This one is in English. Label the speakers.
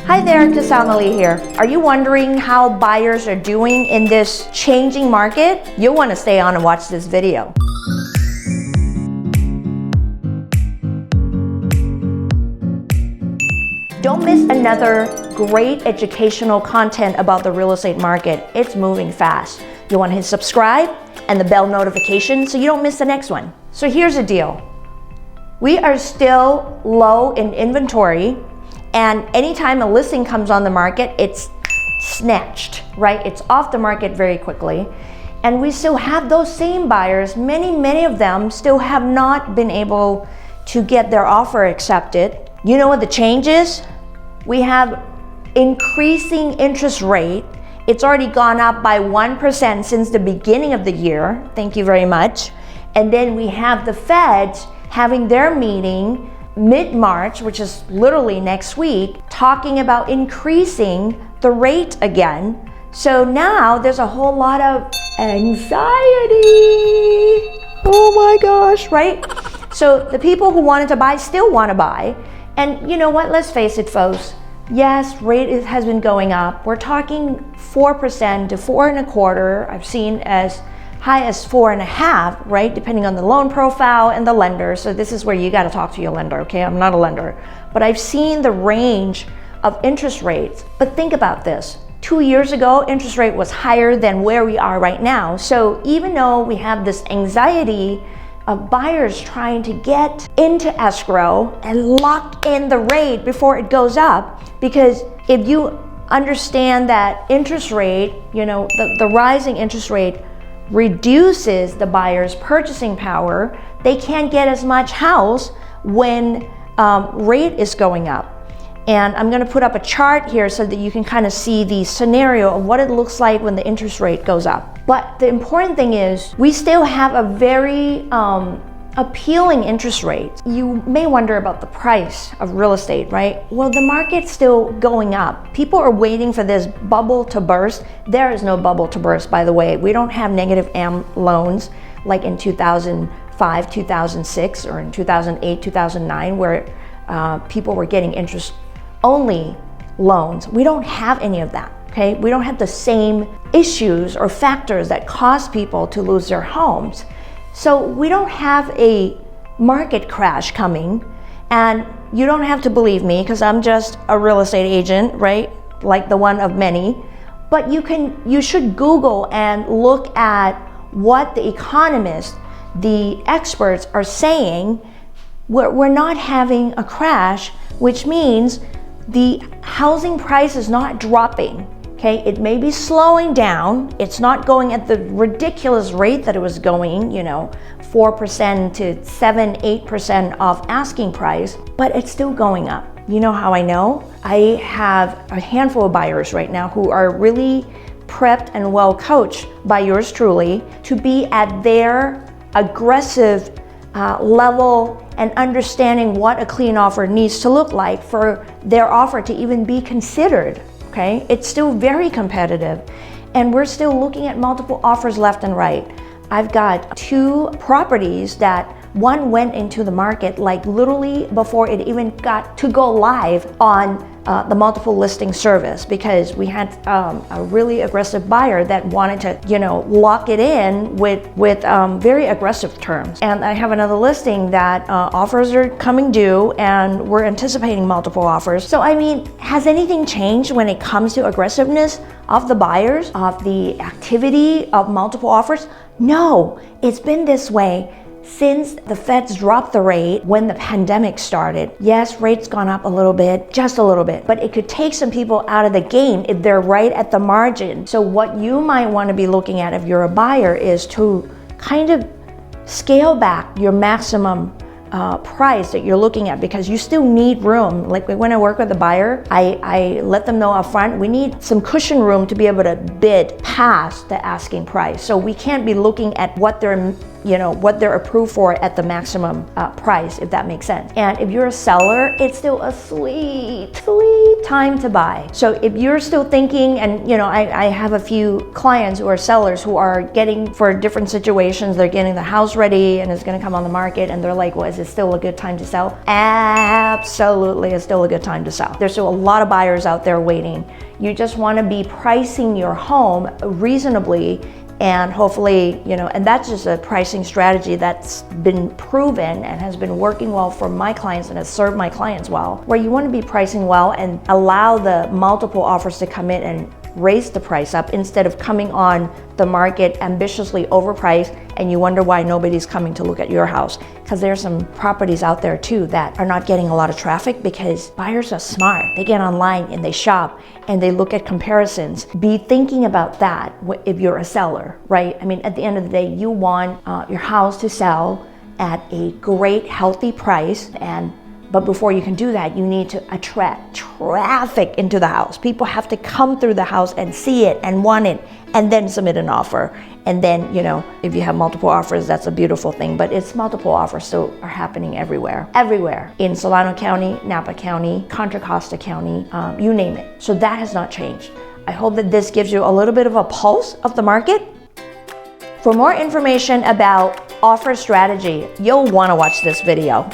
Speaker 1: Hi there, Kasama Lee here. Are you wondering how buyers are doing in this changing market? You'll want to stay on and watch this video. Don't miss another great educational content about the real estate market. It's moving fast. You want to hit subscribe and the bell notification so you don't miss the next one. So here's the deal. We are still low in inventory, and anytime a listing comes on the market, it's snatched, right? It's off the market very quickly. And we still have those same buyers. Many of them still have not been able to get their offer accepted. You know what the change is? We have increasing interest rate. It's already gone up by 1% since the beginning of the year. Thank you very much. And then we have the Feds having their meeting mid-March, which is literally next week, talking about increasing the rate again. So now there's a whole lot of anxiety. Oh my gosh, right? So the people who wanted to buy still want to buy. And you know what, let's face it, folks. Yes, rate has been going up. We're talking 4% to 4.25%. I've seen as high as 4.5%, right? Depending on the loan profile and the lender. So this is where you got to talk to your lender, okay? I'm not a lender, but I've seen the range of interest rates. But think about this. 2 years ago, interest rate was higher than where we are right now. So even though we have this anxiety of buyers trying to get into escrow and lock in the rate before it goes up, because if you understand that interest rate, you know, the rising interest rate reduces the buyer's purchasing power, they can't get as much house when rate is going up. And I'm going to put up a chart here so that you can kind of see the scenario of what it looks like when the interest rate goes up. But the important thing is we still have a very appealing interest rate. You may wonder about the price of real estate, right? Well, the market's still going up. People are waiting for this bubble to burst. There is no bubble to burst, by the way. We don't have negative AM loans like in 2005, 2006, or in 2008, 2009, where people were getting interest-only loans. We don't have any of that, okay? We don't have the same issues or factors that cause people to lose their homes. So we don't have a market crash coming, and you don't have to believe me because I'm just a real estate agent, right? Like the one of many. But you should Google and look at what the economists, the experts are saying. We're not having a crash, which means the housing price is not dropping. Okay, it may be slowing down. It's not going at the ridiculous rate that it was going, 4% to 7-8% off asking price, but it's still going up. You know how I know? I have a handful of buyers right now who are really prepped and well coached by yours truly to be at their aggressive level and understanding what a clean offer needs to look like for their offer to even be considered. Okay, it's still very competitive, and we're still looking at multiple offers left and right. I've got 2 properties that one went into the market like literally before it even got to go live on the multiple listing service, because we had a really aggressive buyer that wanted to, lock it in with very aggressive terms. And I have another listing that offers are coming due, and we're anticipating multiple offers. So I mean, has anything changed when it comes to aggressiveness of the buyers, of the activity of multiple offers? No, it's been this way since the Feds dropped the rate when the pandemic started. Yes, rates gone up a little bit, just a little bit, but it could take some people out of the game if they're right at the margin. So what you might want to be looking at if you're a buyer is to kind of scale back your maximum price that you're looking at, because you still need room. Like when I work with a buyer, I let them know up front, we need some cushion room to be able to bid past the asking price. So we can't be looking at what their you know, what they're approved for at the maximum price, if that makes sense. And if you're a seller, it's still a sweet time to buy. So if you're still thinking, and you know, I have a few clients who are sellers who are getting, for different situations, they're getting the house ready and it's gonna come on the market, and they're like, well, is it still a good time to sell? Absolutely, it's still a good time to sell. There's still a lot of buyers out there waiting. You just wanna be pricing your home reasonably, and hopefully, you know, and that's just a pricing strategy that's been proven and has been working well for my clients and has served my clients well, where you want to be pricing well and allow the multiple offers to come in and raise the price up instead of coming on the market ambitiously overpriced, and you wonder why nobody's coming to look at your house. Because there's some properties out there too that are not getting a lot of traffic because buyers are smart. They get online and they shop and they look at comparisons. Be thinking about that if you're a seller, right? I mean, at the end of the day, you want your house to sell at a great, healthy price, but before you can do that, you need to attract traffic into the house. People have to come through the house and see it and want it, and then submit an offer. And then, you know, if you have multiple offers, that's a beautiful thing, but it's multiple offers still are happening everywhere. Everywhere. In Solano County, Napa County, Contra Costa County, you name it. So that has not changed. I hope that this gives you a little bit of a pulse of the market. For more information about offer strategy, you'll want to watch this video.